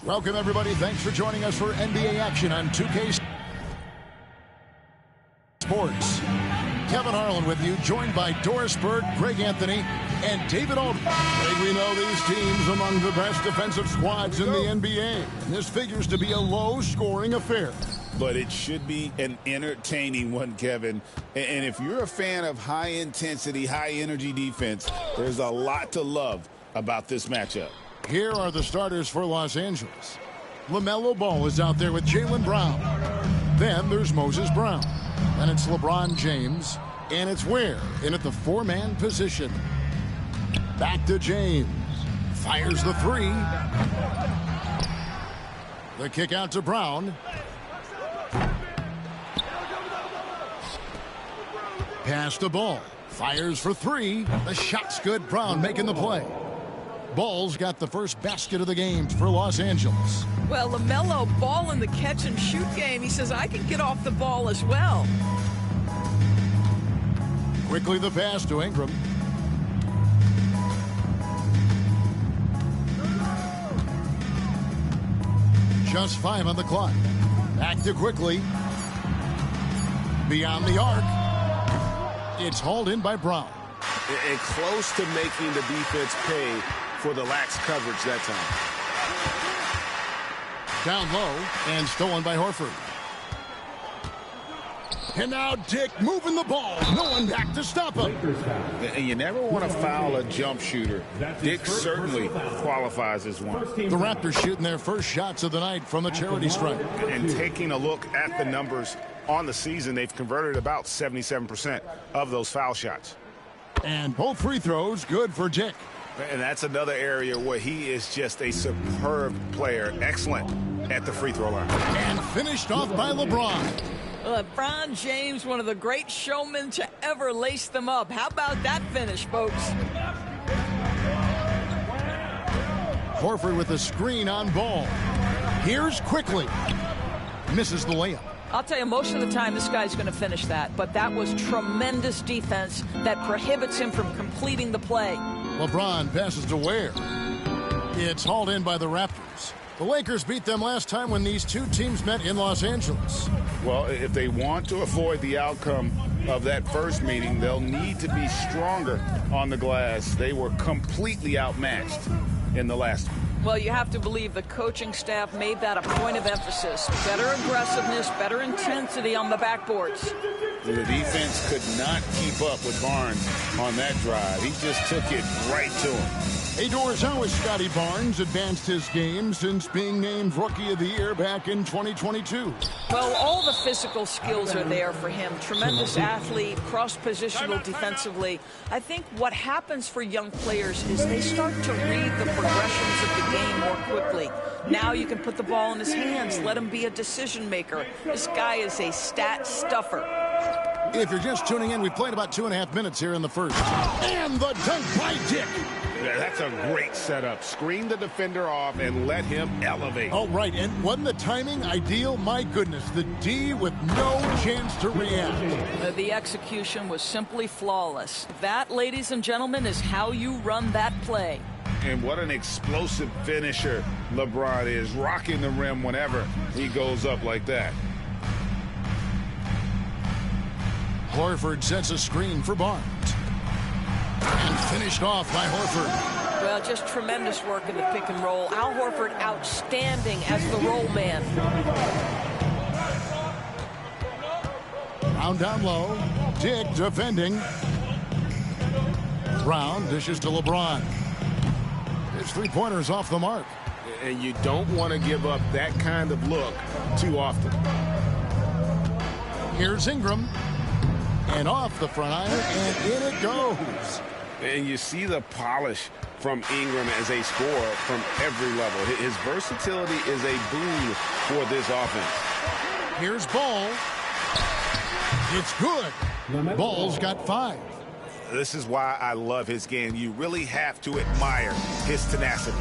Welcome, everybody. Thanks for joining us for NBA action on 2K Sports. Kevin Harlan with you, joined by Doris Bird, Greg Anthony, and David Aldridge. Greg, we know these teams among the best defensive squads in the NBA. And this figures to be a low-scoring affair. But it should be an entertaining one, Kevin. And if you're a fan of high-intensity, high-energy defense, there's a lot to love about this matchup. Here are the starters for Los Angeles. LaMelo Ball is out there with Jaylen Brown. Then there's Moses Brown. And it's LeBron James. And it's Ware in at the four-man position. Back to James. Fires the three. The kick out to Brown. Pass to Ball. Fires for three. The shot's good. Brown making the play. Ball's got the first basket of the game for Los Angeles. Well, LaMelo Ball in the catch-and-shoot game. He says, I can get off the ball as well. Quickly the pass to Ingram. Just 5 on the clock. Back to Quickly. Beyond the arc. It's hauled in by Brown. And close to making the defense pay for the lax coverage that time. Down low and stolen by Horford. And now Dick moving the ball. No one back to stop him. And you never want to foul a jump shooter. Dick certainly qualifies as one. The Raptors shooting their first shots of the night from the charity stripe. And taking a look at the numbers on the season, they've converted about 77% of those foul shots. And both free throws good for Dick. And that's another area where he is just a superb player. Excellent at the free throw line. And finished off by LeBron. LeBron James, one of the great showmen to ever lace them up. How about that finish, folks? Horford with a screen on Ball. Here's Quickly. Misses the layup. I'll tell you, most of the time this guy's going to finish that. But that was tremendous defense that prohibits him from completing the play. LeBron passes to Ware. It's hauled in by the Raptors. The Lakers beat them last time when these two teams met in Los Angeles. Well, if they want to avoid the outcome of that first meeting, they'll need to be stronger on the glass. They were completely outmatched in the last one. Well, you have to believe the coaching staff made that a point of emphasis. Better aggressiveness, better intensity on the backboards. The defense could not keep up with Barnes on that drive. He just took it right to him. Hey, Doris, how has Scotty Barnes advanced his game since being named Rookie of the Year back in 2022? Well, all the physical skills are there for him. Tremendous athlete, cross-positional defensively. I think what happens for young players is they start to read the progressions of the game more quickly. Now you can put the ball in his hands, let him be a decision maker. This guy is a stat stuffer. If you're just tuning in, we played about 2.5 minutes here in the first. And the dunk by Dick. Yeah, that's a great setup. Screen the defender off and let him elevate. Oh, right. And wasn't the timing ideal? My goodness, the D with no chance to react. The execution was simply flawless. That, ladies and gentlemen, is how you run that play. And what an explosive finisher LeBron is, rocking the rim whenever he goes up like that. Horford sets a screen for Barnes. And finished off by Horford. Well, just tremendous work in the pick and roll. Al Horford outstanding as the roll man. Brown down low. Dick defending. Brown dishes to LeBron. His three-pointer's off the mark. And you don't want to give up that kind of look too often. Here's Ingram. And off the front iron, and in it goes. And you see the polish from Ingram as a scorer from every level. His versatility is a boon for this offense. Here's Ball. It's good. Ball's got 5. This is why I love his game. You really have to admire his tenacity.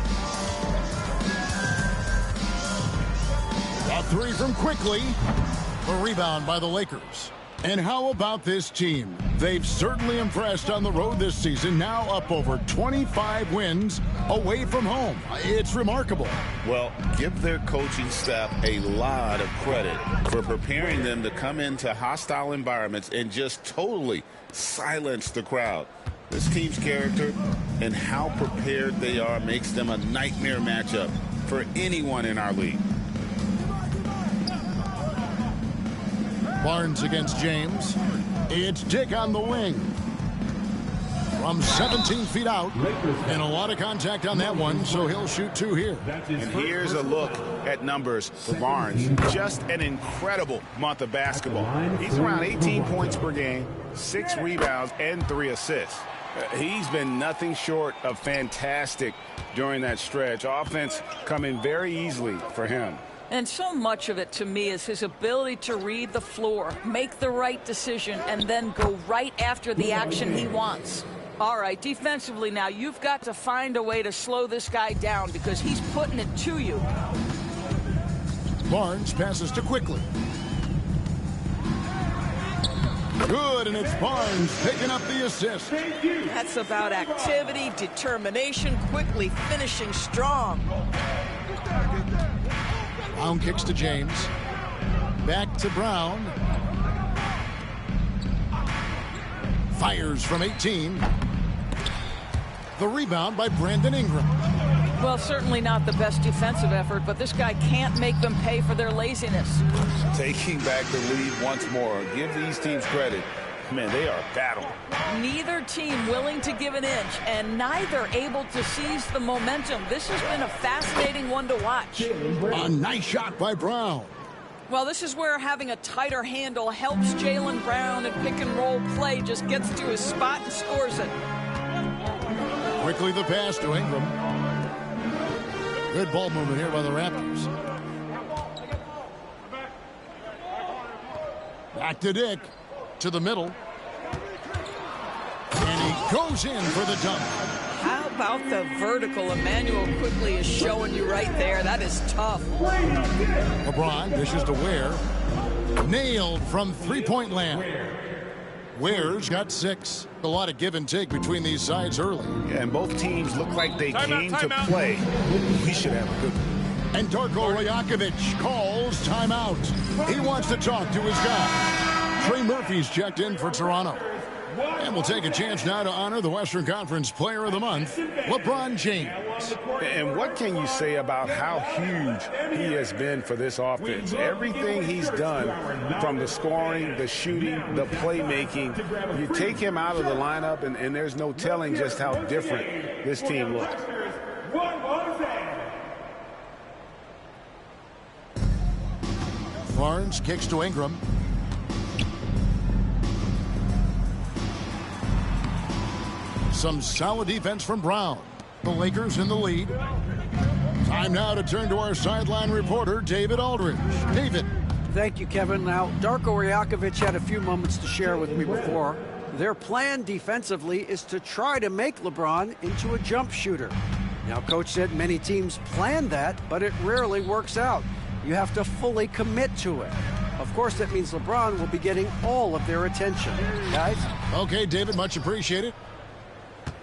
A 3 from Quickly. A rebound by the Lakers. And how about this team? They've certainly impressed on the road this season, now up over 25 wins away from home. It's remarkable. Well, give their coaching staff a lot of credit for preparing them to come into hostile environments and just totally silence the crowd. This team's character and how prepared they are makes them a nightmare matchup for anyone in our league. Barnes against James. It's Dick on the wing. From 17 feet out. And a lot of contact on that one, so he'll shoot 2 here. And here's a look at numbers for Barnes. Just an incredible month of basketball. He's around 18 points per game, 6 rebounds, and 3 assists. He's been nothing short of fantastic during that stretch. Offense coming very easily for him. And so much of it, to me, is his ability to read the floor, make the right decision, and then go right after the action he wants. All right, defensively now, you've got to find a way to slow this guy down because he's putting it to you. Barnes passes to Quickly. Good, and it's Barnes picking up the assist. That's about activity, determination, Quickly finishing strong. Brown kicks to James. Back to Brown. Fires from 18. The rebound by Brandon Ingram. Well, certainly not the best defensive effort, but this guy can't make them pay for their laziness. Taking back the lead once more. Give these teams credit. Man, they are battling. Neither team willing to give an inch, and neither able to seize the momentum. This has been a fascinating one to watch. A nice shot by Brown. Well, this is where having a tighter handle helps Jaylen Brown, and pick and roll play just gets to his spot and scores it. Quickly the pass to Ingram. Good ball movement here by the Raptors. Back to Dick. To the middle. And he goes in for the dunk. How about the vertical Emmanuel Quickly is showing you right there? That is tough. LeBron dishes to Ware. Nailed from three-point land. Ware's got 6. A lot of give and take between these sides early. Yeah, and both teams look like they came to play. We should have a good one. And Darko Rajakovic calls timeout. He wants to talk to his guy. Trey Murphy's checked in for Toronto. And we'll take a chance now to honor the Western Conference Player of the Month, LeBron James. And what can you say about how huge he has been for this offense? Everything he's done, from the scoring, the shooting, the playmaking, you take him out of the lineup, and there's no telling just how different this team looks. Barnes kicks to Ingram. Some solid defense from Brown. The Lakers in the lead. Time now to turn to our sideline reporter, David Aldridge. David. Thank you, Kevin. Now, Darko Rajakovic had a few moments to share with me before. Their plan defensively is to try to make LeBron into a jump shooter. Now, Coach said many teams plan that, but it rarely works out. You have to fully commit to it. Of course, that means LeBron will be getting all of their attention. Guys? Okay, David, much appreciated.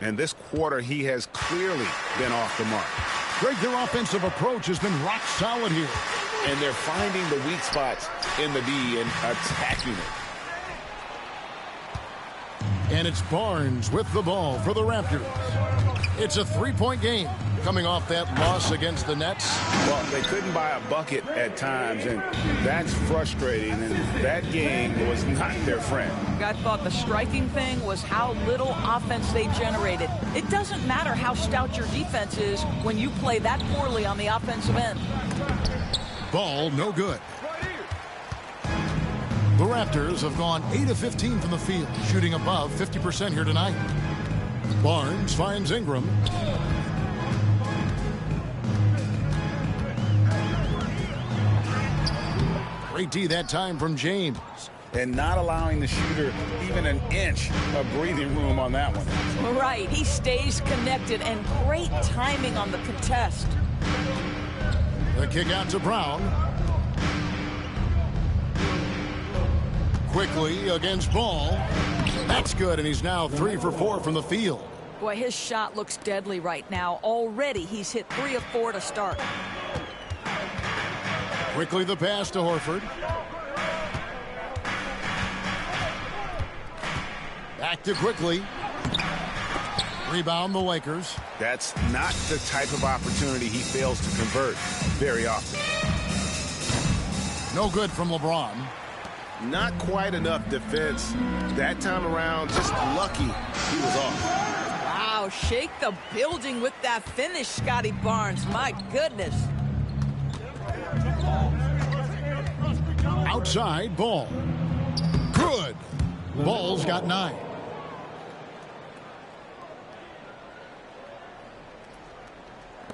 And this quarter, he has clearly been off the mark. Greg, their offensive approach has been rock solid here. And they're finding the weak spots in the D and attacking it. And it's Barnes with the ball for the Raptors. It's a three-point game coming off that loss against the Nets. Well, they couldn't buy a bucket at times, and that's frustrating, and that game was not their friend. I thought the striking thing was how little offense they generated. It doesn't matter how stout your defense is when you play that poorly on the offensive end. Ball no good. The Raptors have gone 8 of 15 from the field, shooting above 50% here tonight. Barnes finds Ingram. Great D that time from James. And not allowing the shooter even an inch of breathing room on that one. Right, he stays connected, and great timing on the contest. The kick out to Brown. Quickly against Ball. That's good, and he's now 3 for 4 from the field. Boy, his shot looks deadly right now. Already, he's hit 3 of 4 to start. Quickly the pass to Horford. Back to Quickly. Rebound the Lakers. That's not the type of opportunity he fails to convert very often. No good from LeBron. Not quite enough defense. That time around, just lucky he was off. Wow, shake the building with that finish, Scotty Barnes. My goodness. Outside, Ball. Good. Ball's got 9.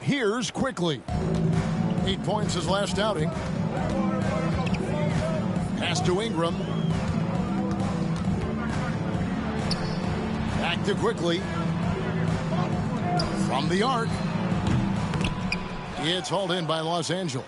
Here's Quickly. 8 points his last outing. Pass to Ingram. Back to Quickly. From the arc. It's hauled in by Los Angeles.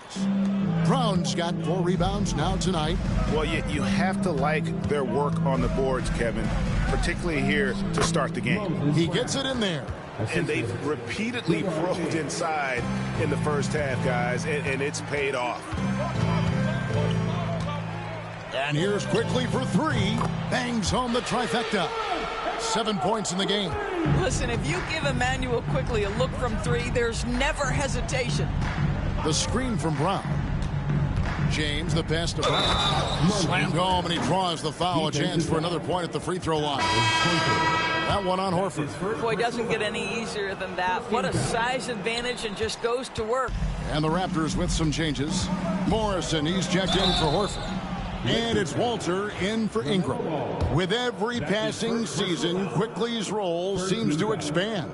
Brown's got 4 rebounds now tonight. Well, you have to like their work on the boards, Kevin, particularly here to start the game. He gets it in there. And they've repeatedly probed inside in the first half, guys, and it's paid off. And here's Quickly for 3. Bangs home the trifecta. 7 points in the game. Listen, if you give Emmanuel Quickly a look from 3, there's never hesitation. The screen from Brown. James, the pass to Brown. Slammed home, and he draws the foul. A chance for another point at the free throw line. That one on Horford. Boy, doesn't get any easier than that. What a size advantage, and just goes to work. And the Raptors with some changes. Morrison, he's checked in for Horford. And it's Walter in for Ingram. With every passing season, Quickly's role seems to expand.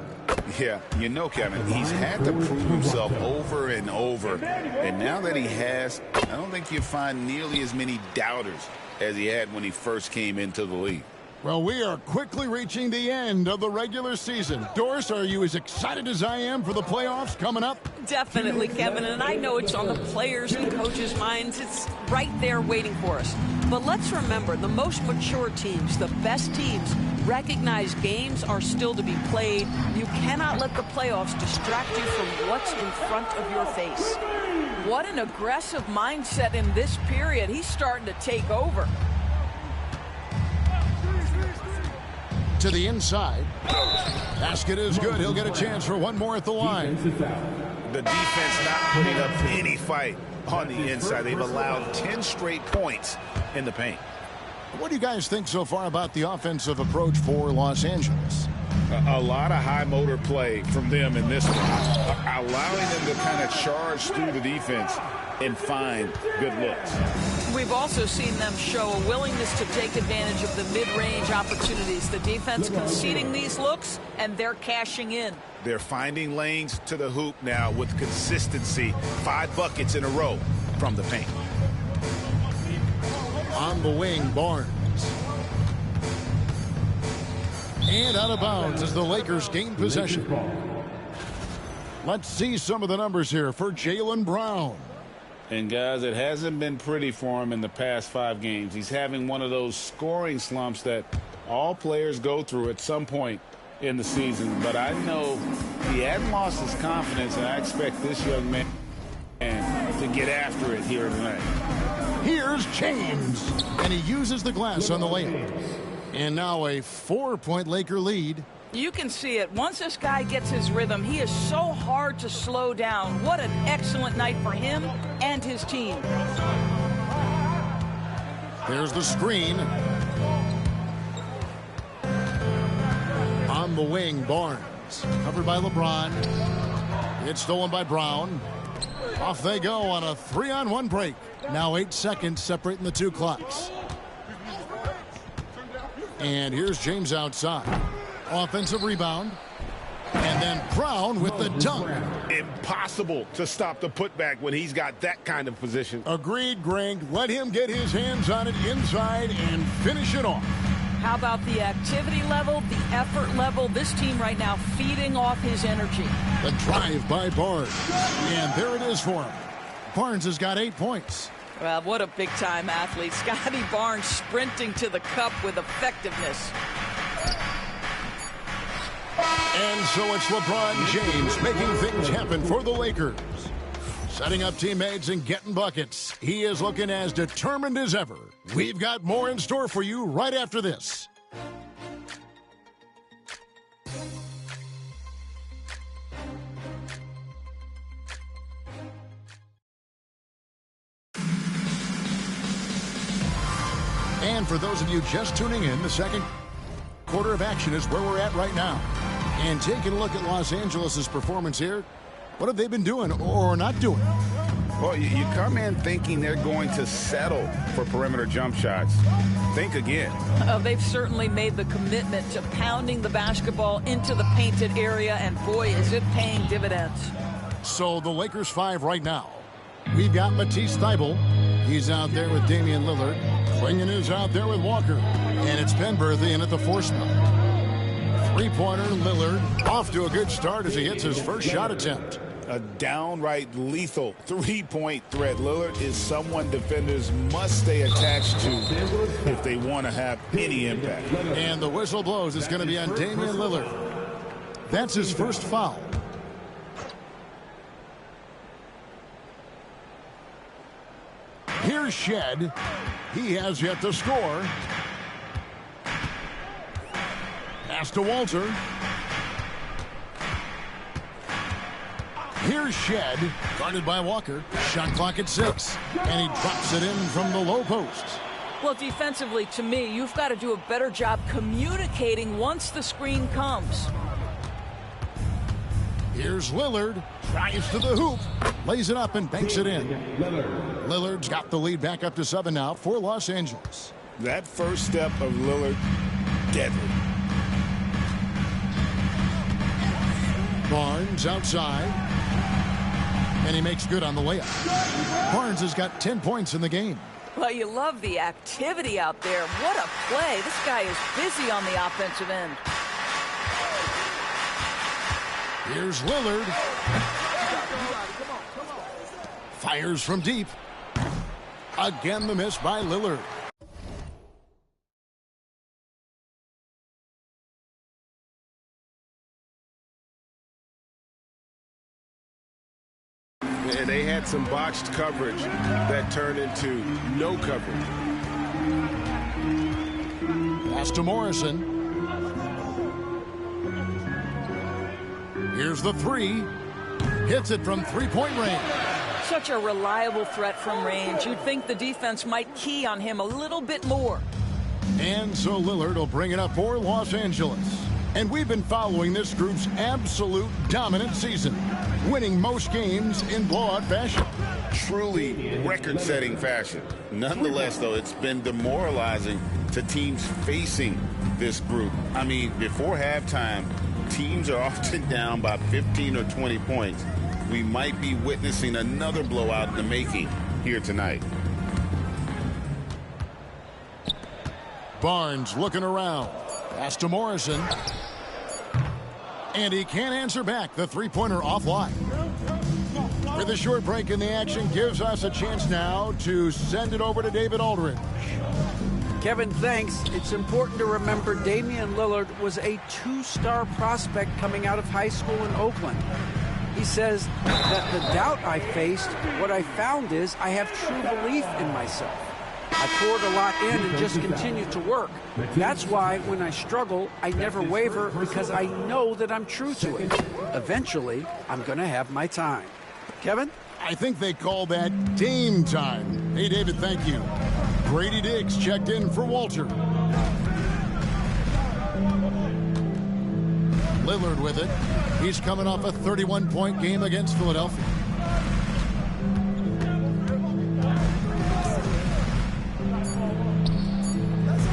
Yeah, you know, Kevin, he's had to prove himself over and over. And now that he has, I don't think you find nearly as many doubters as he had when he first came into the league. Well, we are quickly reaching the end of the regular season. Doris, are you as excited as I am for the playoffs coming up? Definitely, Kevin, and I know it's on the players' and coaches' minds. It's right there waiting for us. But let's remember, the most mature teams, the best teams, recognize games are still to be played. You cannot let the playoffs distract you from what's in front of your face. What an aggressive mindset in this period. He's starting to take over. To the inside. Basket is good. He'll get a chance for one more at the line. The defense not putting up any fight on the inside. They've allowed 10 straight points in the paint. What do you guys think so far about the offensive approach for Los Angeles? A lot of high motor play from them in this one, allowing them to kind of charge through the defense and find good looks. We've also seen them show a willingness to take advantage of the mid-range opportunities. The defense conceding these looks, and they're cashing in. They're finding lanes to the hoop now with consistency. 5 buckets in a row from the paint. On the wing, Barnes. And out of bounds as the Lakers gain possession. Let's see some of the numbers here for Jaylen Brown. And, guys, it hasn't been pretty for him in the past 5 games. He's having one of those scoring slumps that all players go through at some point in the season. But I know he hadn't lost his confidence, and I expect this young man to get after it here tonight. Here's James, and he uses the glass on the layup. And now a 4-point Laker lead. You can see it. Once this guy gets his rhythm, he is so hard to slow down. What an excellent night for him and his team. There's the screen. On the wing, Barnes. Covered by LeBron. It's stolen by Brown. Off they go on a 3-on-1 break. Now 8 seconds separating the two clocks. And here's James outside. Offensive rebound. And then Brown with the dunk. Impossible to stop the putback when he's got that kind of position. Agreed, Greg. Let him get his hands on it inside and finish it off. How about the activity level, the effort level? This team right now feeding off his energy. The drive by Barnes. And there it is for him. Barnes has got 8 points. Well, what a big-time athlete. Scotty Barnes sprinting to the cup with effectiveness. And so it's LeBron James making things happen for the Lakers. Setting up teammates and getting buckets. He is looking as determined as ever. We've got more in store for you right after this. And for those of you just tuning in, the second quarter of action is where we're at right now. And taking a look at Los Angeles' performance here, what have they been doing or not doing? Well, you come in thinking they're going to settle for perimeter jump shots. Think again. They've certainly made the commitment to pounding the basketball into the painted area, and boy, is it paying dividends. So the Lakers 5 right now. We've got Matisse Thybulle. He's out there with Damian Lillard. Clingan is out there with Walker. And it's Penberthy in at the 4 spot. Three-pointer, Lillard off to a good start as he hits his first shot attempt. A downright lethal three-point threat. Lillard is someone defenders must stay attached to if they want to have any impact. And the whistle blows. It's going to be on Damian Lillard. That's his first foul. Here's Shed. He has yet to score. Pass to Walter. Here's Shed, guarded by Walker. Shot clock at 6, and he drops it in from the low post. Well, defensively, to me, you've got to do a better job communicating once the screen comes. Here's Lillard, drives to the hoop, lays it up and banks it in. Lillard's got the lead back up to 7 now for Los Angeles. That first step of Lillard, deadly. Barnes outside, and he makes good on the layup. Barnes has got 10 points in the game. Well, you love the activity out there. What a play. This guy is busy on the offensive end. Here's Lillard. Fires from deep. Again, the miss by Lillard. And they had some botched coverage that turned into no coverage. Pass to Morrison. Here's the 3. Hits it from three-point range. Such a reliable threat from range. You'd think the defense might key on him a little bit more. And so Lillard will bring it up for Los Angeles. And we've been following this group's absolute dominant season, winning most games in blowout fashion. Truly record-setting fashion. Nonetheless, though, it's been demoralizing to teams facing this group. I mean, before halftime, teams are often down by 15 or 20 points. We might be witnessing another blowout in the making here tonight. Barnes looking around. Pass to Morrison. And he can't answer back. The three-pointer offline. With a short break in the action, gives us a chance now to send it over to David Aldridge. Kevin, thanks. It's important to remember Damian Lillard was a 2-star prospect coming out of high school in Oakland. He says that the doubt I faced, what I found is I have true belief in myself. I poured a lot in and just continued to work. That's why when I struggle, I never waver because I know that I'm true to it. Eventually, I'm going to have my time. Kevin? I think they call that Dame time. Hey, David, thank you. Grady Diggs checked in for Walter. Lillard with it. He's coming off a 31-point game against Philadelphia.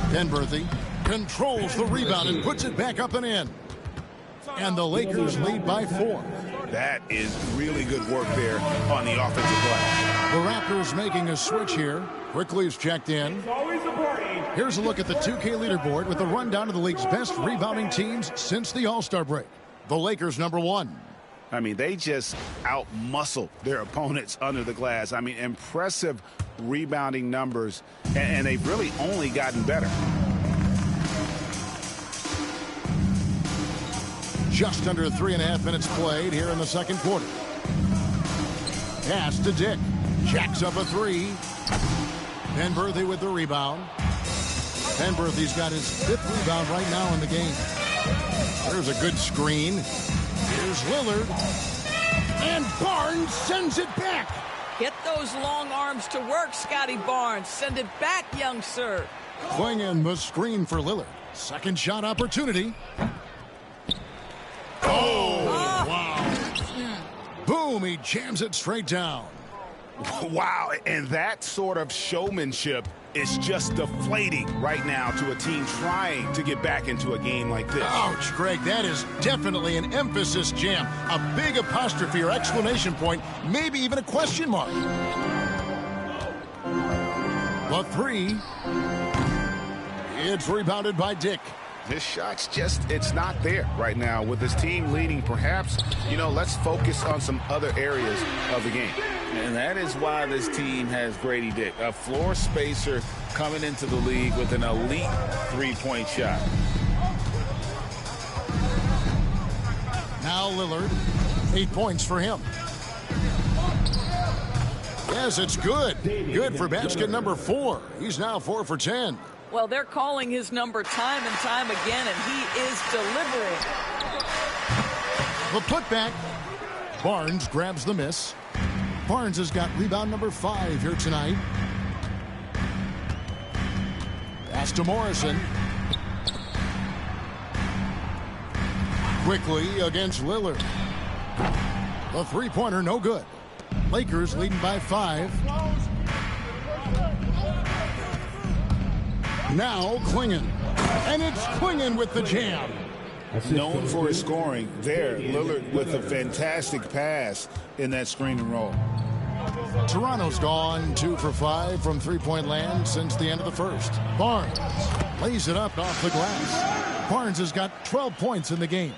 Penberthy controls the rebound and puts it back up and in. And the Lakers lead by 4. That is really good work there on the offensive glass. The Raptors making a switch here. Quickly is checked in. Here's a look at the 2K leaderboard with a rundown of the league's best rebounding teams since the All-Star break. The Lakers #1. I mean, they just out-muscle their opponents under the glass. I mean, impressive rebounding numbers, and they've really only gotten better. Just under 3.5 minutes played here in the second quarter. Pass to Dick. Jacks up a 3. Penberthy with the rebound. Penberthy's got his 5th rebound right now in the game. There's a good screen. Here's Lillard. And Barnes sends it back. Get those long arms to work, Scotty Barnes. Send it back, young sir. Clingan the screen for Lillard. Second shot opportunity. Oh, wow. Boom, he jams it straight down. Wow, and that sort of showmanship is just deflating right now to a team trying to get back into a game like this. Ouch, Greg, that is definitely an emphasis jam. A big apostrophe or exclamation point, maybe even a question mark. The 3. It's rebounded by Dick. His shot's just, it's not there right now. With his team leading, perhaps, let's focus on some other areas of the game. And that is why this team has Grady Dick, a floor spacer coming into the league with an elite three-point shot. Now Lillard, 8 points for him. Yes, it's good. Good for basket number 4. He's now 4 for 10. Well, they're calling his number time and time again, and he is delivering. The putback. Barnes grabs the miss. Barnes has got rebound number 5 here tonight. Pass to Morrison. Quickly against Lillard. The three-pointer, no good. Lakers leading by 5. Now Clingan. And it's Clingan with the jam. Known for his scoring there. Lillard with a fantastic pass in that screen and roll. Toronto's gone 2 for 5 from three-point land since the end of the first. Barnes lays it up off the glass. Barnes has got 12 points in the game.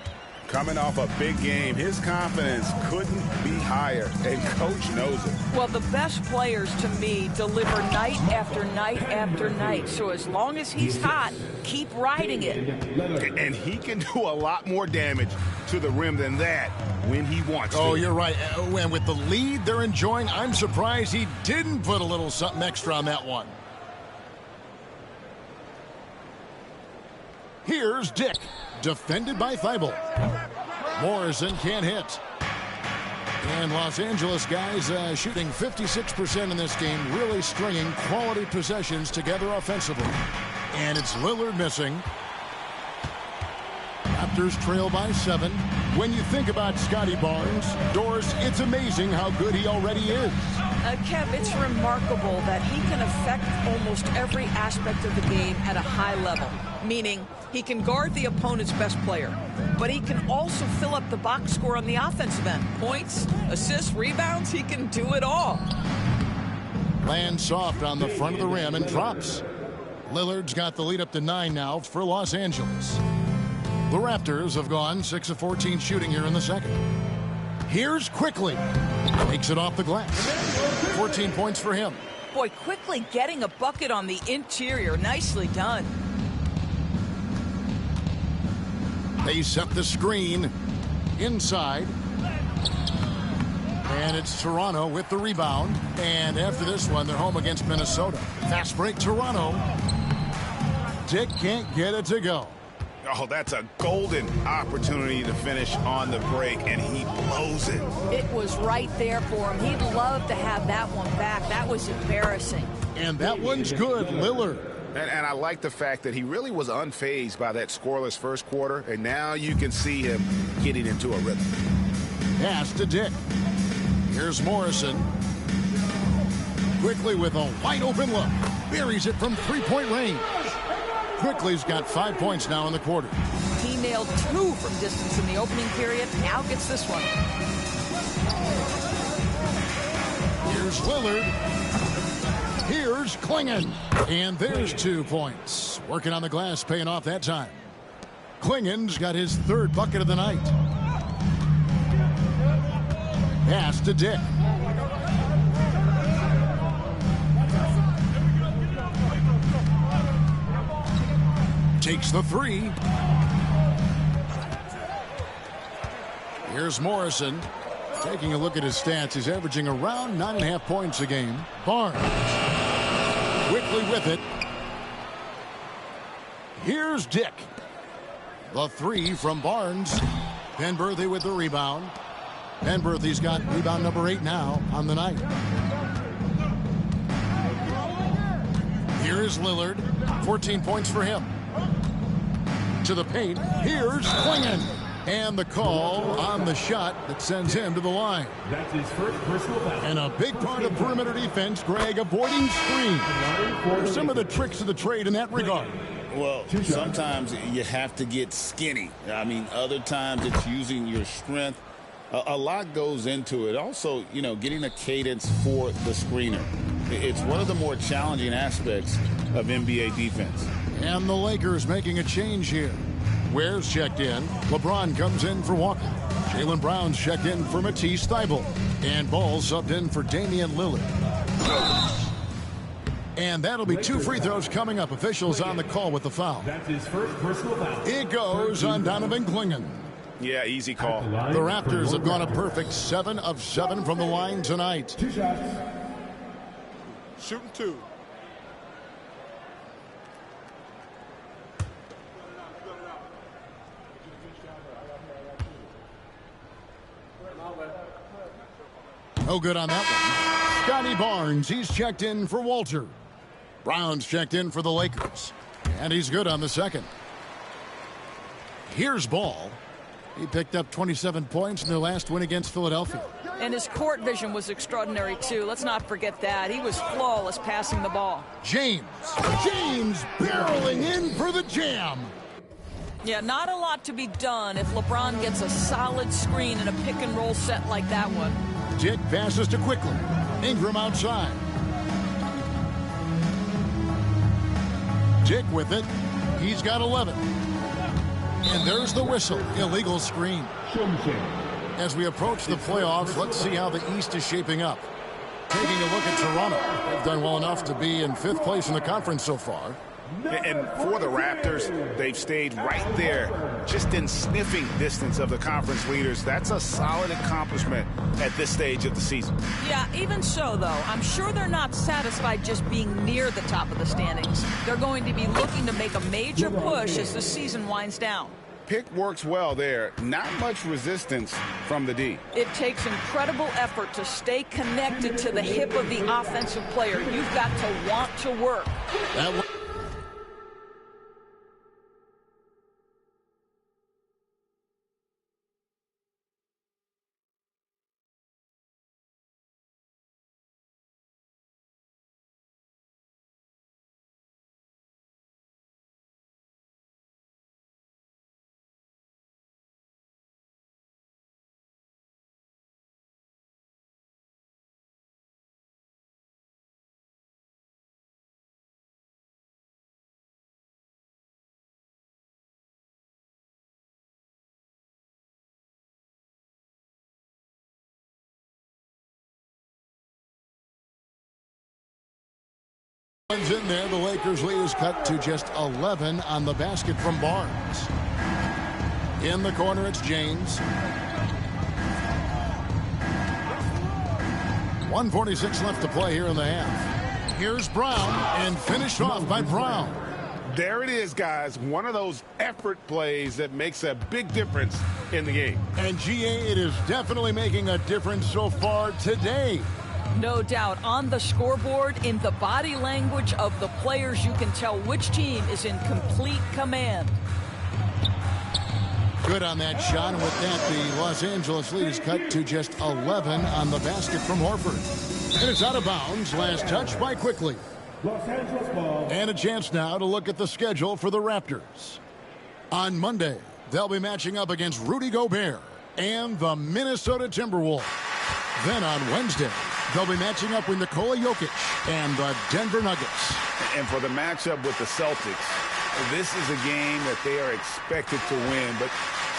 Coming off a big game, his confidence couldn't be higher, and coach knows it. Well, the best players, to me, deliver night after night after night. So as long as he's hot, keep riding it. And he can do a lot more damage to the rim than that when he wants to. Oh, you're right. And with the lead they're enjoying, I'm surprised he didn't put a little something extra on that one. Here's Dick, defended by Thibault. Morrison can't hit. And Los Angeles guys shooting 56% in this game, really stringing quality possessions together offensively. And it's Lillard missing. Raptors trail by 7. When you think about Scotty Barnes, Doris, it's amazing how good he already is. Kev, it's remarkable that he can affect almost every aspect of the game at a high level, meaning he can guard the opponent's best player, but he can also fill up the box score on the offensive end. Points, assists, rebounds, he can do it all. Lands soft on the front of the rim and drops. Lillard's got the lead up to 9 now for Los Angeles. The Raptors have gone 6 of 14 shooting here in the second. Here's Quickly. Takes it off the glass. 14 points for him. Boy, Quickly getting a bucket on the interior. Nicely done. They set the screen inside. And it's Toronto with the rebound. And after this one, they're home against Minnesota. Fast break, Toronto. Dick can't get it to go. Oh, that's a golden opportunity to finish on the break, and he blows it. It was right there for him. He'd love to have that one back. That was embarrassing. And that one's good, Lillard. And I like the fact that he really was unfazed by that scoreless first quarter, and now you can see him getting into a rhythm. Pass to Dick. Here's Morrison. Quickly with a wide open look. Buries it from three-point range. Quickly's got 5 points now in the quarter. He nailed 2 from distance in the opening period. Now gets this one. Here's Lillard. Here's Klingon. And there's 2 points. Working on the glass, paying off that time. Klingon's got his 3rd bucket of the night. Pass to Dick. Takes the 3. Here's Morrison. Taking a look at his stats, he's averaging around 9.5 points a game. Barnes. Quickly with it. Here's Dick. The 3 from Barnes. Penberthy with the rebound. Penberthy's got rebound number 8 now on the night. Here's Lillard. 14 points for him. To the paint. Here's Klingon. And the call on the shot that sends him to the line. That's his first personal foul. And a big part of perimeter defense, Greg, avoiding screens. What are some of the tricks of the trade in that regard? Well, sometimes you have to get skinny. I mean, other times it's using your strength. A lot goes into it. Also, you know, getting a cadence for the screener. It's one of the more challenging aspects of NBA defense. And the Lakers making a change here. Ware's checked in. LeBron comes in for Walker. Jaylen Brown's checked in for Matisse Thybulle. And Ball subbed in for Damian Lillard. And that'll be 2 free throws coming up. Officials on the call with the foul. That's his first personal foul. It goes on Donovan Klingon. Yeah, easy call. The Raptors have gone a perfect 7 of 7 from the line tonight. 2 shots. Shooting 2. No good on that one. Scotty Barnes, he's checked in for Walter. Brown's checked in for the Lakers. And he's good on the second. Here's Ball. He picked up 27 points in their last win against Philadelphia. And his court vision was extraordinary, too. Let's not forget that. He was flawless passing the ball. James barreling in for the jam. Yeah, not a lot to be done if LeBron gets a solid screen in a pick-and-roll set like that one. Dick passes to Quickly. Ingram outside. Dick with it. He's got 11. And there's the whistle. Illegal screen. As we approach the playoffs, let's see how the East is shaping up. Taking a look at Toronto. They've done well enough to be in 5th place in the conference so far. And for the Raptors, they've stayed right there, just in sniffing distance of the conference leaders. That's a solid accomplishment at this stage of the season. Yeah, even so, though, I'm sure they're not satisfied just being near the top of the standings. They're going to be looking to make a major push as the season winds down. Pick works well there. Not much resistance from the D. It takes incredible effort to stay connected to the hip of the offensive player. You've got to want to work. That one. In there, the Lakers lead is cut to just 11 on the basket from Barnes. In the corner, it's James. 1:46 left to play here in the half. Here's Brown, and finished off by Brown. There it is, guys. One of those effort plays that makes a big difference in the game. And GA, it is definitely making a difference so far today. No doubt. On the scoreboard, in the body language of the players, you can tell which team is in complete command. Good on that shot, and with that, the Los Angeles lead is cut to just 11 on the basket from Horford. And it's out of bounds. Last touch by Quickly. Los Angeles ball. And a chance now to look at the schedule for the Raptors. On Monday, they'll be matching up against Rudy Gobert and the Minnesota Timberwolves. Then on Wednesday, they'll be matching up with Nikola Jokic and the Denver Nuggets. And for the matchup with the Celtics, this is a game that they are expected to win. But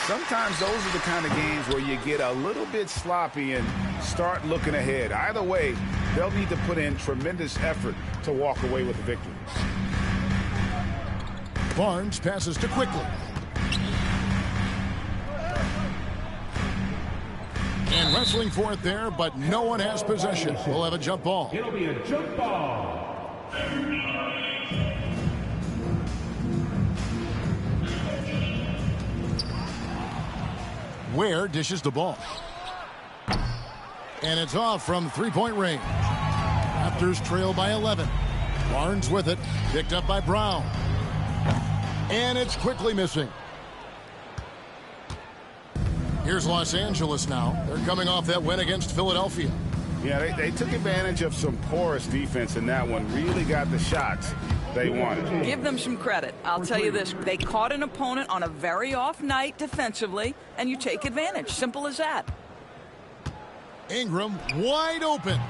sometimes those are the kind of games where you get a little bit sloppy and start looking ahead. Either way, they'll need to put in tremendous effort to walk away with the victory. Barnes passes to Quickly. And wrestling for it there, but no one has possession. We'll have a jump ball. It'll be a jump ball. Ware dishes the ball. And it's off from three-point range. Raptors trail by 11. Barnes with it. Picked up by Brown. And it's quickly missing. Here's Los Angeles now. They're coming off that win against Philadelphia. Yeah, they took advantage of some porous defense in that one. Really got the shots they wanted. Give them some credit. I'll tell you this. They caught an opponent on a very off night defensively, and you take advantage. Simple as that. Ingram wide open.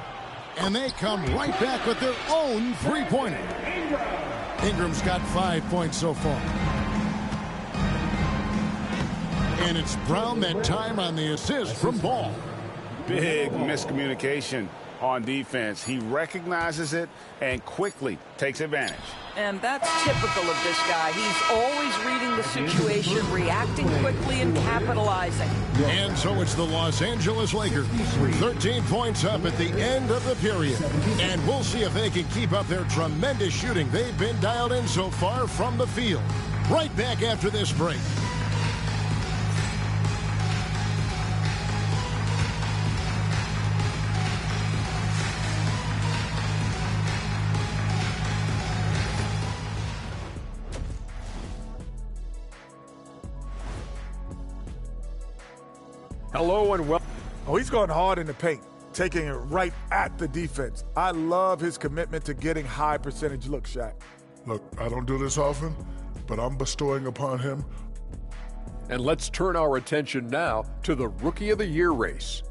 And they come right back with their own three-pointer. Ingram's got 5 points so far. And it's Brown that time on the assist from Ball. Big miscommunication on defense. He recognizes it and quickly takes advantage. And that's typical of this guy. He's always reading the situation, reacting quickly, and capitalizing. And so it's the Los Angeles Lakers. 13 points up at the end of the period. And we'll see if they can keep up their tremendous shooting they've been dialed in so far from the field. Right back after this break. Hello and welcome. Oh, he's going hard in the paint, taking it right at the defense. I love his commitment to getting high percentage looks, Shaq. Look, I don't do this often, but I'm bestowing upon him. And let's turn our attention now to the Rookie of the Year race.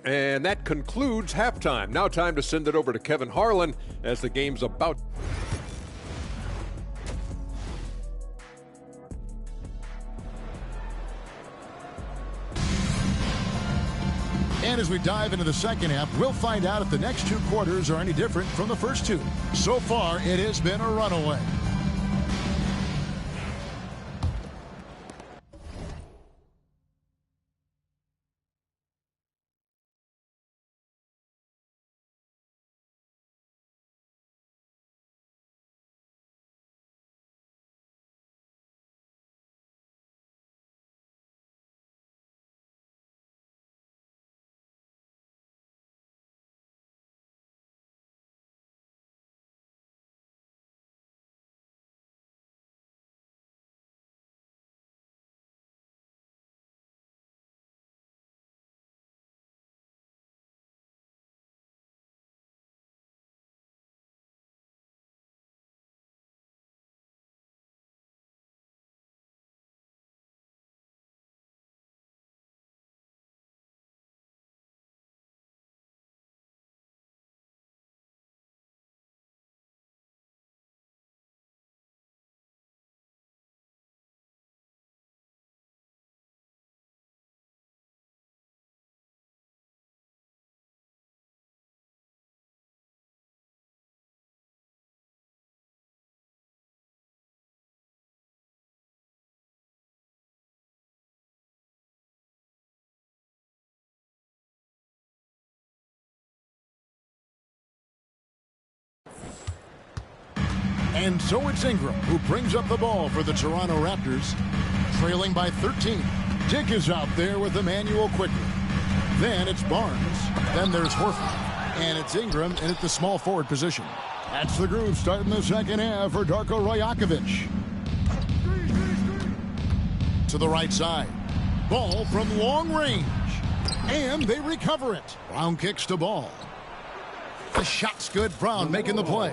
And that concludes halftime. Now time to send it over to Kevin Harlan as the game's about. And as we dive into the second half, we'll find out if the next two quarters are any different from the first two. So far, it has been a runaway. And so it's Ingram who brings up the ball for the Toronto Raptors, trailing by 13. Dick is out there with Emmanuel quickly. Then it's Barnes. Then there's Horford. And it's Ingram in at the small forward position. That's the groove starting the second half for Darko Rajakovic. To the right side. Ball from long range. And they recover it. Brown kicks to ball. The shot's good. Brown making the play.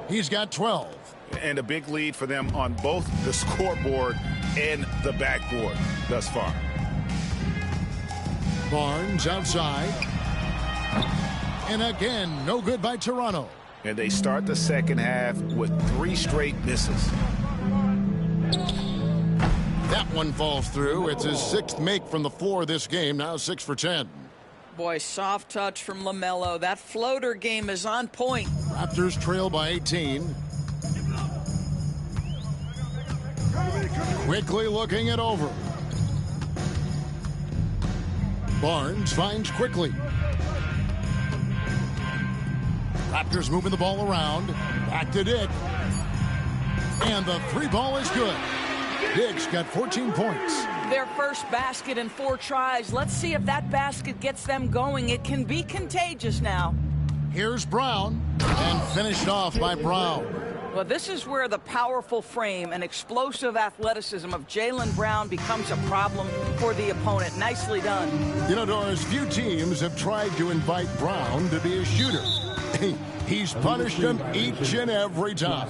He's got 12. And a big lead for them on both the scoreboard and the backboard thus far. Barnes outside. And again, no good by Toronto. And they start the second half with 3 straight misses. That one falls through. It's his 6th make from the floor this game. Now 6 for 10. Boy, soft touch from LaMelo. That floater game is on point. Raptors trail by 18. Quickly looking it over. Barnes finds quickly. Raptors moving the ball around. Back to Dick. And the 3 ball is good. Dick's got 14 points. Their first basket in 4 tries. Let's see if that basket gets them going. It can be contagious now. Here's Brown. And finished off by Brown. Well, this is where the powerful frame and explosive athleticism of Jaylen Brown becomes a problem for the opponent. Nicely done. You know, Doris, few teams have tried to invite Brown to be a shooter. He's punished them each and every time.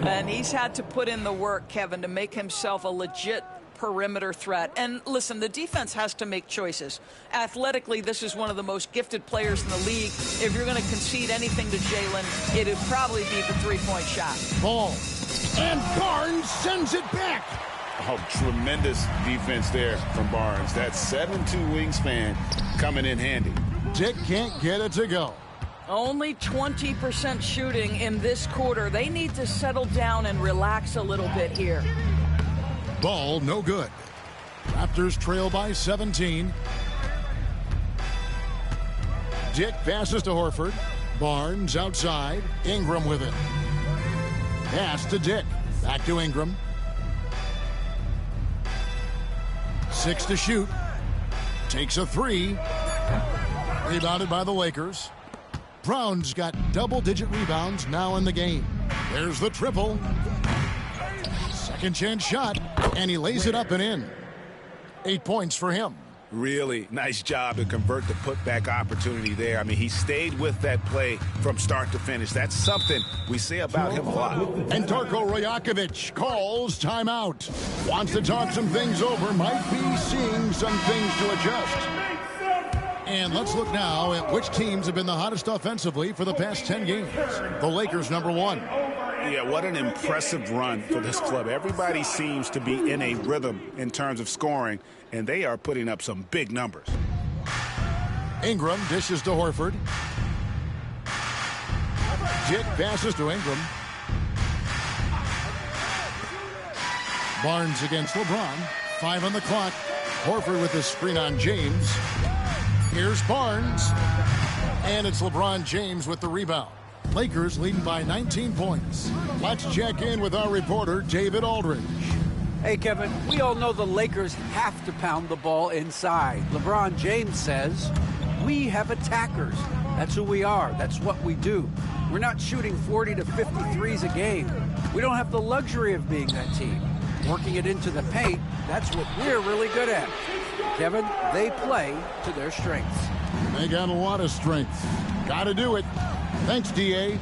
And he's had to put in the work, Kevin, to make himself a legit perimeter threat. And listen, the defense has to make choices. Athletically, this is one of the most gifted players in the league. If you're going to concede anything to Jaylen, it would probably be the 3-point shot. Ball. And Barnes sends it back. Oh, tremendous defense there from Barnes. That 7'2" wingspan coming in handy. Dick can't get it to go. Only 20% shooting in this quarter. They need to settle down and relax a little bit here. Ball no good. Raptors trail by 17. Dick passes to Horford. Barnes outside. Ingram with it. Pass to Dick. Back to Ingram. 6 to shoot. Takes a 3. Rebounded by the Lakers. Brown's got double-digit rebounds now in the game. There's the triple. Second chance shot, and he lays it up and in. 8 points for him. Really nice job to convert the putback opportunity there. I mean, he stayed with that play from start to finish. That's something we say about him a lot. And Darko Rajakovic calls timeout. Wants to talk some things over. Might be seeing some things to adjust. And let's look now at which teams have been the hottest offensively for the past 10 games. The Lakers, number 1. Yeah, what an impressive run for this club. Everybody seems to be in a rhythm in terms of scoring, and they are putting up some big numbers. Ingram dishes to Horford. Dick passes to Ingram. Barnes against LeBron. 5 on the clock. Horford with the screen on James. Here's Barnes. And it's LeBron James with the rebound. Lakers leading by 19 points. Let's check in with our reporter, David Aldridge. Hey, Kevin, we all know the Lakers have to pound the ball inside. LeBron James says, we have attackers. That's who we are. That's what we do. We're not shooting 40 to 50 threes a game. We don't have the luxury of being that team. Working it into the paint, that's what we're really good at. Kevin, they play to their strengths. They got a lot of strength. Got to do it. Thanks, D.A.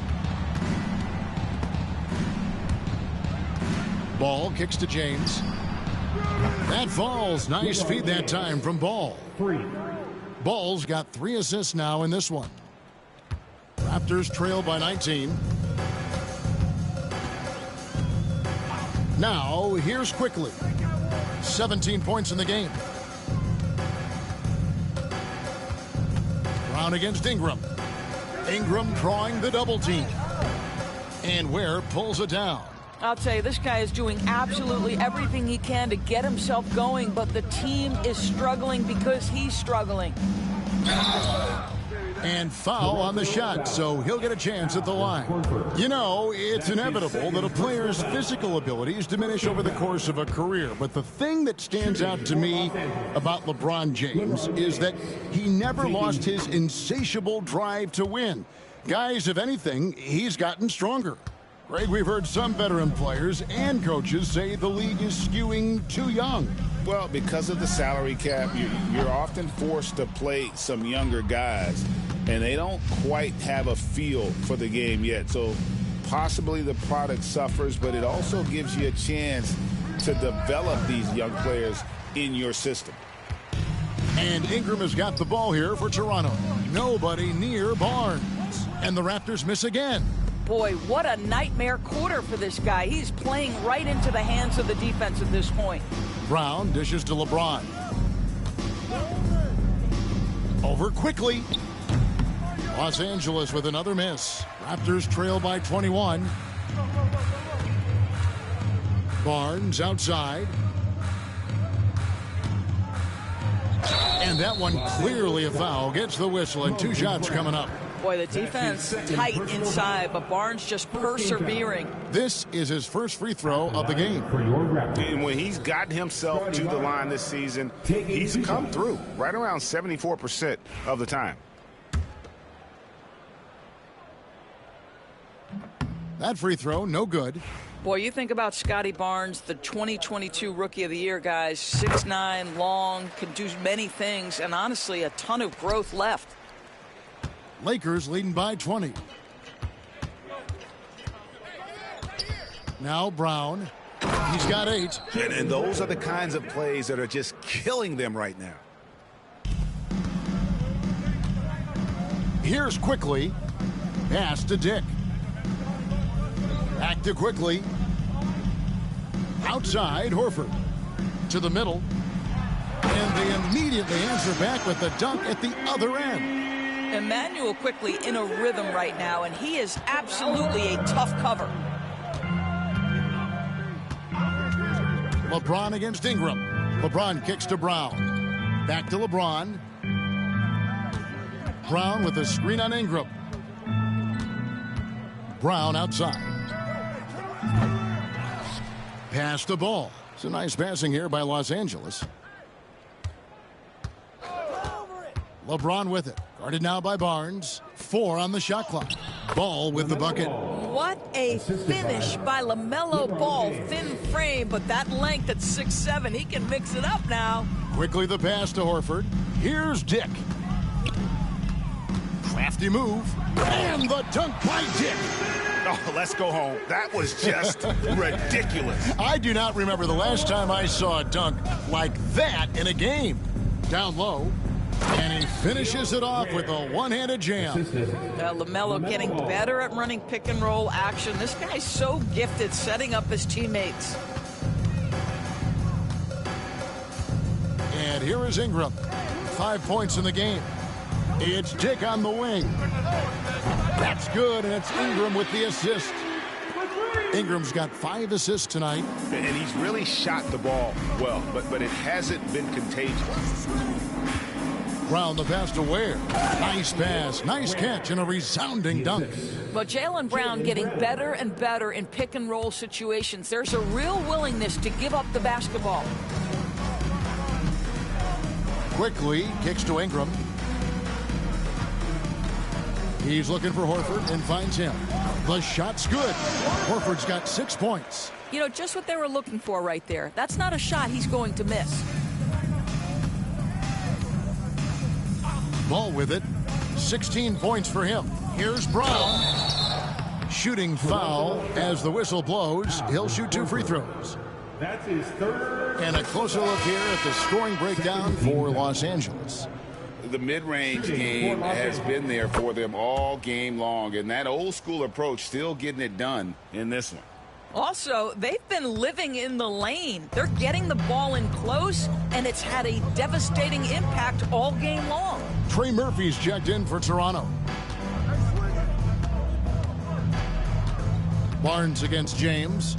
Ball kicks to James. That falls. Nice feed that time from Ball. Ball's got 3 assists now in this one. Raptors trail by 19. Now, here's quickly. 17 points in the game. Brown against Ingram. Ingram drawing the double team. And Ware pulls it down. I'll tell you, this guy is doing absolutely everything he can to get himself going, but the team is struggling because he's struggling. And foul on the shot, so he'll get a chance at the line. You know, it's inevitable that a player's physical abilities diminish over the course of a career. But the thing that stands out to me about LeBron James is that he never lost his insatiable drive to win. Guys, if anything, he's gotten stronger. Greg, we've heard some veteran players and coaches say the league is skewing too young. Well, because of the salary cap, you're often forced to play some younger guys, and they don't quite have a feel for the game yet. So possibly the product suffers, but it also gives you a chance to develop these young players in your system. And Ingram has got the ball here for Toronto. Nobody near Barnes. And the Raptors miss again. Boy, what a nightmare quarter for this guy. He's playing right into the hands of the defense at this point. Brown dishes to LeBron. Over quickly. Los Angeles with another miss. Raptors trail by 21. Barnes outside. And that one clearly a foul. Gets the whistle and 2 shots coming up. Boy, the defense tight inside, but Barnes just persevering. This is his first free throw of the game. And when he's gotten himself to the line this season, he's come through right around 74% of the time. That free throw, no good. Boy, you think about Scotty Barnes, the 2022 Rookie of the Year, guys. 6'9", long, can do many things, and honestly, a ton of growth left. Lakers leading by 20. Now Brown. He's got 8. And those are the kinds of plays that are just killing them right now. Here's Quickly. Pass to Dick. Back to Quickly. Outside, Horford. To the middle. And they immediately answer back with the dunk at the other end. Emmanuel Quickly in a rhythm right now, and he is absolutely a tough cover. LeBron against Ingram. LeBron kicks to Brown. Back to LeBron. Brown with a screen on Ingram. Brown outside. Pass the ball. It's a nice passing here by Los Angeles. LeBron with it. Guarded now by Barnes. 4 on the shot clock. Ball with the bucket. What a finish by LaMelo Ball. Thin frame, but that length at 6'7", he can mix it up now. Quickly the pass to Horford. Here's Dick. Crafty move. And the dunk by Dick. Oh, let's go home. That was just ridiculous. I do not remember the last time I saw a dunk like that in a game. Down low. And he finishes it off with a one-handed jam. LaMelo getting better at running pick and roll action. This guy's so gifted setting up his teammates. And here is Ingram. 5 points in the game. It's Dick on the wing. That's good, and it's Ingram with the assist. Ingram's got 5 assists tonight. And he's really shot the ball well, but it hasn't been contagious. Brown the pass to Ware. Nice pass, nice catch, and a resounding dunk. But Jaylen Brown getting better and better in pick and roll situations. There's a real willingness to give up the basketball. Quickly kicks to Ingram. He's looking for Horford and finds him. The shot's good. Horford's got 6 points. You know, just what they were looking for right there. That's not a shot he's going to miss. Ball with it. 16 points for him. Here's Brown. Shooting foul as the whistle blows. He'll shoot 2 free throws. That's his third. And a closer look here at the scoring breakdown for Los Angeles. The mid-range game has been there for them all game long, and that old-school approach still getting it done in this one. Also, they've been living in the lane. They're getting the ball in close, and it's had a devastating impact all game long. Trey Murphy's checked in for Toronto. Barnes against James.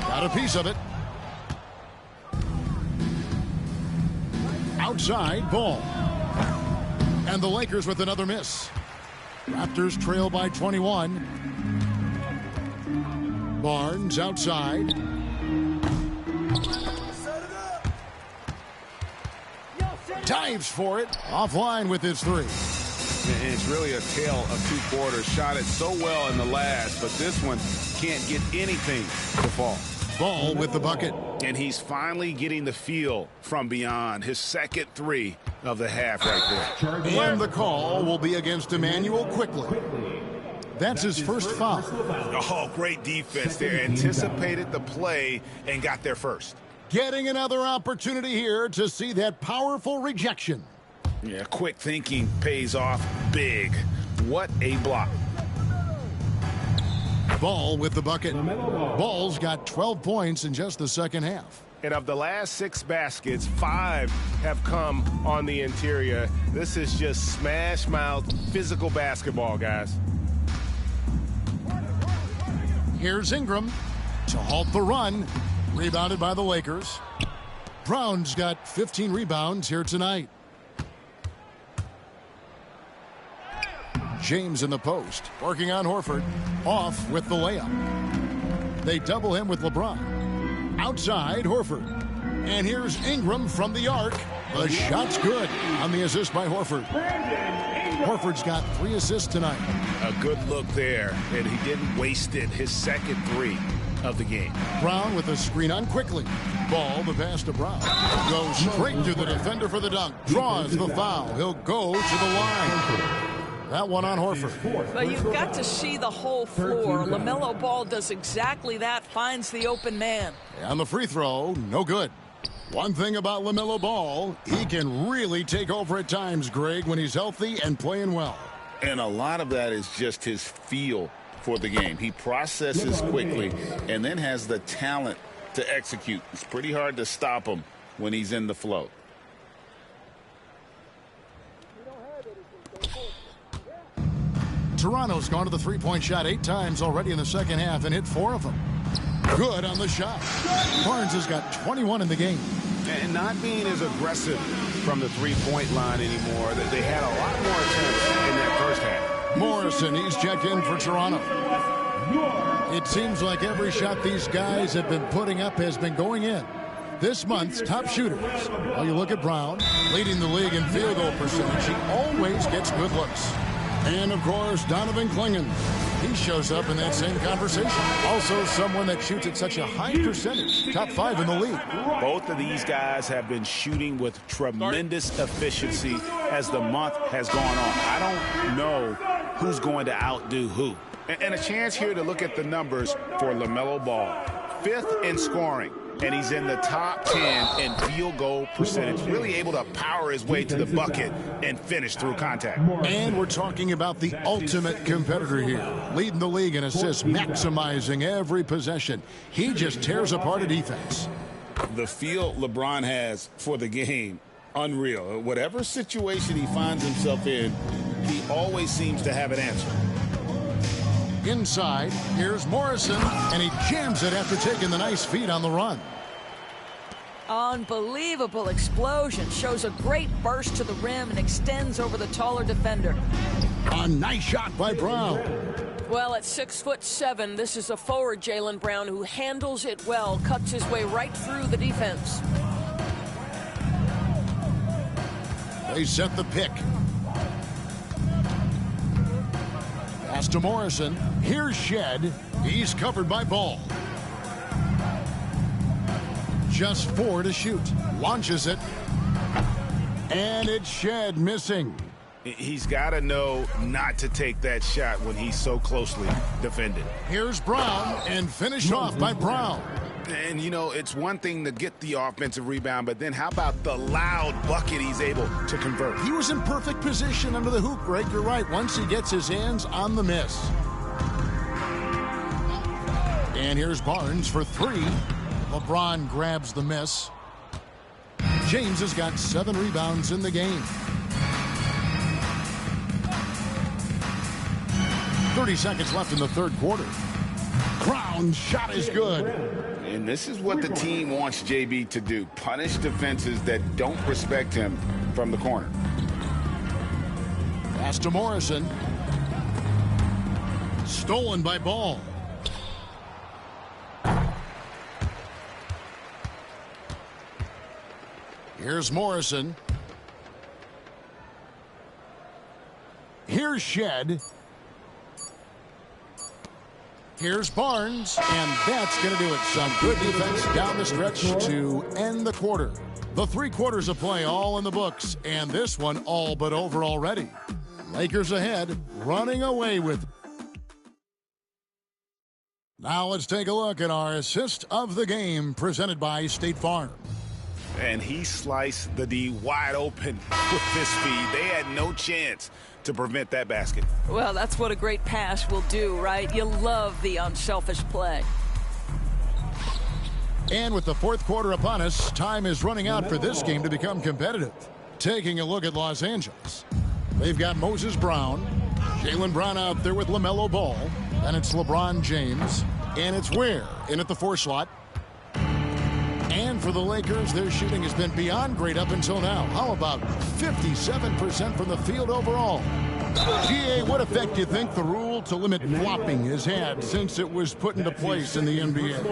Got a piece of it. Outside, Ball. And the Lakers with another miss. Raptors trail by 21. Barnes outside. Dives for it. Offline with his three. And it's really a tale of two quarters. Shot it so well in the last, but this one can't get anything to fall. Ball with the bucket. And he's finally getting the feel from beyond. His second three of the half right there. And the call will be against Emmanuel quickly. That's his first foul. Oh, great defense there. Anticipated the play and got there first. Getting another opportunity here to see that powerful rejection. Yeah, quick thinking pays off big. What a block. Ball with the bucket. Ball's got 12 points in just the second half. And of the last 6 baskets, 5 have come on the interior. This is just smash mouth physical basketball, guys. Here's Ingram to halt the run. Rebounded by the Lakers. Brown's got 15 rebounds here tonight. James in the post, working on Horford. Off with the layup. They double him with LeBron. Outside, Horford. And here's Ingram from the arc. The shot's good on the assist by Horford. Horford's got 3 assists tonight. A good look there, and he didn't waste it. His second three of the game. Brown with a screen on quickly. Ball, the pass to Brown. Goes straight to the defender for the dunk. Draws the foul. He'll go to the line. That one on Horford. Well, you've got to see the whole floor. LaMelo Ball does exactly that, finds the open man. And the free throw, no good. One thing about LaMelo Ball, he can really take over at times, Greg, when he's healthy and playing well. And a lot of that is just his feel for the game. He processes quickly and then has the talent to execute. It's pretty hard to stop him when he's in the flow. Toronto's gone to the three-point shot 8 times already in the second half and hit 4 of them. Good on the shot. Barnes has got 21 in the game. And not being as aggressive from the three-point line anymore. They had a lot more attempts in that first half. Morrison, he's checked in for Toronto. It seems like every shot these guys have been putting up has been going in. This month's top shooters. Well, you look at Brown, leading the league in field goal percentage. He always gets good looks. And, of course, Donovan Clingan. He shows up in that same conversation. Also someone that shoots at such a high percentage. Top 5 in the league. Both of these guys have been shooting with tremendous efficiency as the month has gone on. I don't know who's going to outdo who. And a chance here to look at the numbers for LaMelo Ball. 5th in scoring. And he's in the top 10 in field goal percentage. Really able to power his way to the bucket and finish through contact. And we're talking about the ultimate competitor here. Leading the league in assists, maximizing every possession. He just tears apart a defense. The feel LeBron has for the game, unreal. Whatever situation he finds himself in, he always seems to have an answer. Inside, here's Morrison, and he jams it after taking the nice feed on the run. Unbelievable explosion. Shows a great burst to the rim and extends over the taller defender. A nice shot by Brown. Well, at 6'7", this is a forward, Jaylen Brown, who handles it well, cuts his way right through the defense. They set the pick. Pass to Morrison. Here's Shed. He's covered by Ball. Just 4 to shoot. Launches it. And it's Shed missing. He's got to know not to take that shot when he's so closely defended. Here's Brown, and finished off by Brown. And, you know, it's one thing to get the offensive rebound, but then how about the loud bucket he's able to convert? He was in perfect position under the hoop, Greg. You're right. Once he gets his hands on the miss. And here's Barnes for 3. LeBron grabs the miss. James has got 7 rebounds in the game. 30 seconds left in the third quarter. Brown's shot is good. And this is what the team wants JB to do. Punish defenses that don't respect him from the corner. Pass to Morrison. Stolen by Ball. Here's Morrison. Here's Shed. Here's Barnes, and that's going to do it. Some good defense down the stretch to end the quarter. The 3 quarters of play all in the books, and this one all but over already. Lakers ahead, running away with it. Now let's take a look at our assist of the game presented by State Farm. And he sliced the D wide open with his speed. They had no chance to prevent that basket. Well, that's what a great pass will do, right? You love the unselfish play. And with the 4th quarter upon us, time is running out for this game to become competitive. Taking a look at Los Angeles. They've got Moses Brown, Jaylen Brown out there with LaMelo Ball, and it's LeBron James, and it's Ware in at the 4 slot. And for the Lakers, their shooting has been beyond great up until now. How about 57% from the field overall? GA, what effect do you think the rule to limit flopping has had since it was put into place in the NBA?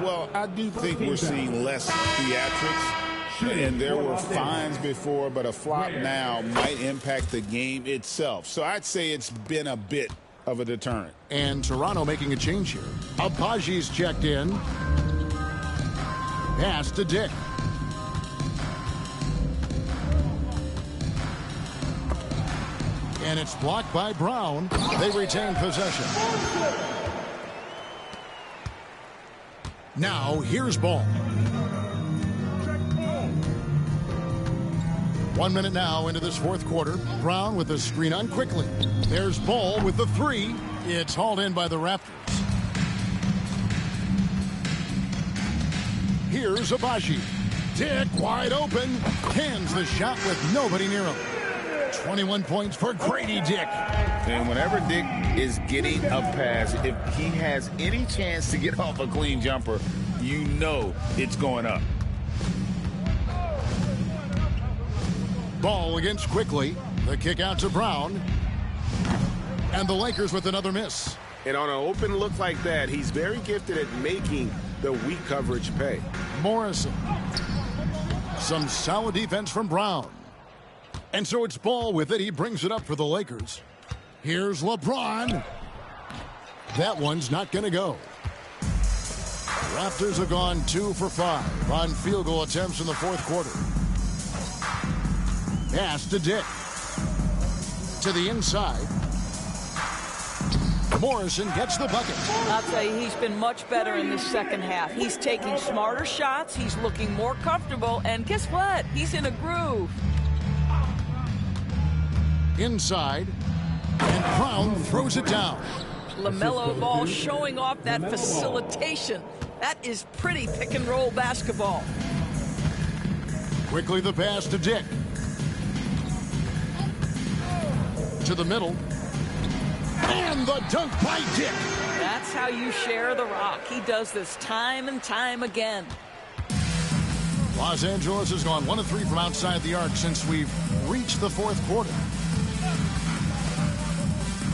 Well, I do think we're seeing less theatrics, and there were fines before, but a flop now might impact the game itself. So I'd say it's been a bit of a deterrent. And Toronto making a change here. Abaji's checked in. Pass to Dick. And it's blocked by Brown. They retain possession. Now here's Ball. 1 minute now into this 4th quarter. Brown with the screen on quickly. There's Ball with the 3. It's hauled in by the Raptors. Here's Abaji. Dick wide open. Hands the shot with nobody near him. 21 points for Grady Dick. And whenever Dick is getting a pass, if he has any chance to get off a clean jumper, you know it's going up. Ball against Quickly. The kick out to Brown. And the Lakers with another miss. And on an open look like that, he's very gifted at making the weak coverage pay. Morrison. Some solid defense from Brown. And so it's Ball with it. He brings it up for the Lakers. Here's LeBron. That one's not going to go. Raptors have gone 2 for 5 on field goal attempts in the 4th quarter. Pass to Dick. To the inside. Morrison gets the bucket. I'll tell you, he's been much better in the 2nd half. He's taking smarter shots. He's looking more comfortable. And guess what? He's in a groove. Inside. And Brown throws it down. LaMelo Ball showing off that facilitation. That is pretty pick-and-roll basketball. Quickly the pass to Dick. To the middle. And the dunk by Dick. That's how you share the rock. He does this time and time again. Los Angeles has gone 1 of 3 from outside the arc since we've reached the 4th quarter.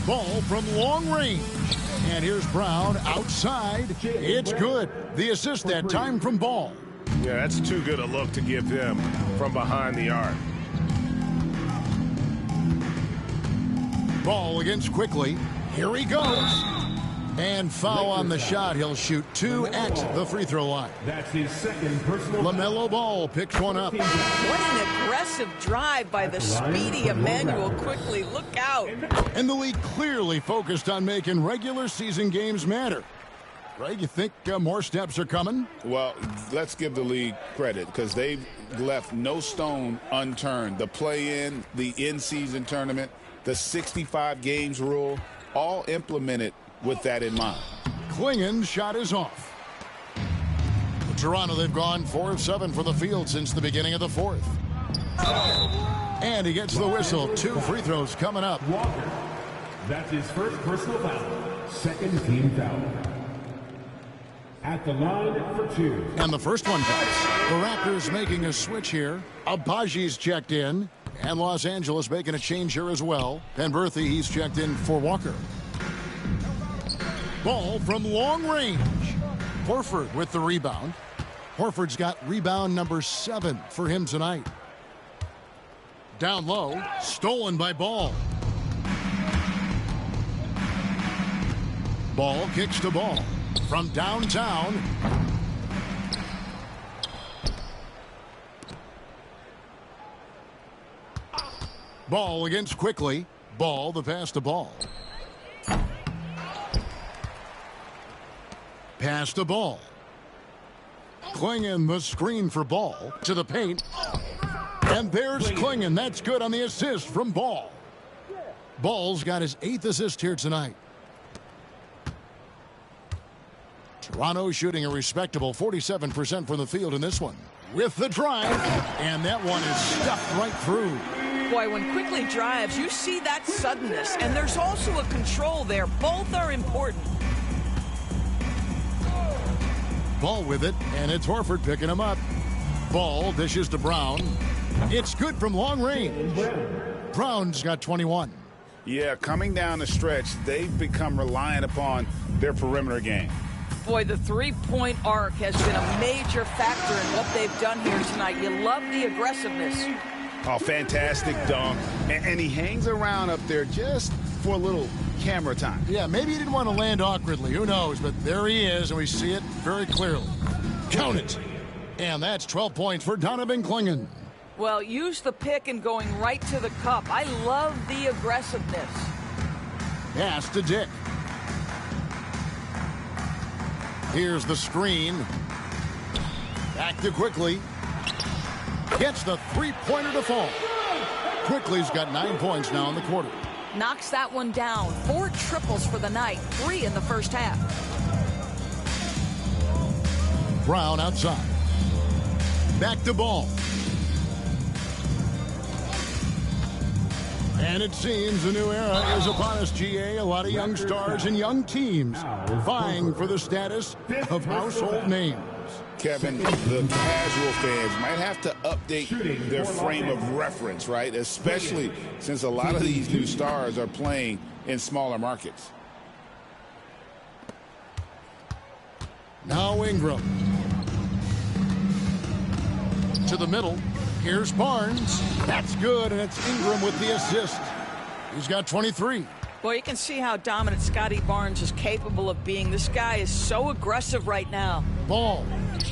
Ball from long range. And here's Brown outside. It's good. The assist that time from Ball. Yeah, that's too good a look to give him from behind the arc. Ball against Quickly. Here he goes. And foul on the shot. He'll shoot 2 at the free throw line. That's his 2nd personal. LaMelo Ball picks one up. What an aggressive drive by the speedy Emmanuel Quickly. Look out. And the league clearly focused on making regular season games matter. Greg, you think more steps are coming? Well, let's give the league credit because they've left no stone unturned. The play-in, the in-season tournament, the 65 games rule, all implemented with that in mind. Klingen's shot is off. For Toronto, they've gone 4 of 7 for the field since the beginning of the 4th. And he gets the whistle. 2 free throws coming up. Walker. That's his 1st personal foul. 2nd team foul. At the line for 2. And the first one counts. The Raptors making a switch here. Abaji's checked in. And Los Angeles making a change here as well. Penberthy, he's checked in for Walker. Ball from long range. Horford with the rebound. Horford's got rebound number 7 for him tonight. Down low, stolen by Ball. Ball kicks to Ball from downtown. Ball against Quickly. Ball, the pass to Ball. Pass to Ball. Klingon, the screen for Ball to the paint. And there's Klingon. That's good on the assist from Ball. Ball's got his 8th assist here tonight. Toronto shooting a respectable 47% from the field in this one. With the drive. And that one is stuffed right through. Boy, when Quickly drives, you see that suddenness. And there's also a control there. Both are important. Ball with it, and it's Horford picking him up. Ball dishes to Brown. It's good from long range. Brown's got 21. Yeah, coming down the stretch, they've become reliant upon their perimeter game. Boy, the three-point arc has been a major factor in what they've done here tonight. You love the aggressiveness. Oh, fantastic dunk. And he hangs around up there just for a little camera time. Yeah, maybe he didn't want to land awkwardly. Who knows? But there he is, and we see it very clearly. Count it. And that's 12 points for Donovan Klingon. Well, use the pick and going right to the cup. I love the aggressiveness. Pass to Dick. Here's the screen. Back to Quickly. Gets the three-pointer to fall. Quickly's got 9 points now in the quarter. Knocks that one down. 4 triples for the night. 3 in the first half. Brown outside. Back to Ball. And it seems a new era is upon us, GA. A lot of young stars and young teams vying for the status of household names. Kevin, the casual fans might have to update their frame of reference, right? Especially since a lot of these new stars are playing in smaller markets. Now Ingram. To the middle. Here's Barnes. That's good, and it's Ingram with the assist. He's got 23. Well, you can see how dominant Scotty Barnes is capable of being. This guy is so aggressive right now. Ball.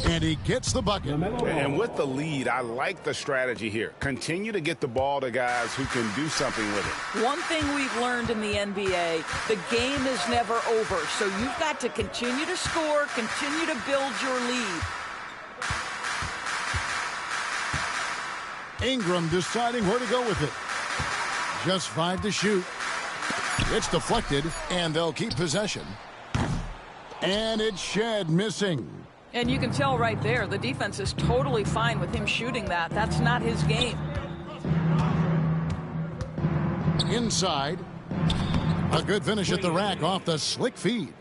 And he gets the bucket. And with the lead, I like the strategy here. Continue to get the ball to guys who can do something with it. One thing we've learned in the NBA, the game is never over. So you've got to continue to score, continue to build your lead. Ingram deciding where to go with it. Just 5 to shoot. It's deflected, and they'll keep possession. And it's Shed missing. And you can tell right there, the defense is totally fine with him shooting that. That's not his game. Inside. A good finish at the rack off the slick feed.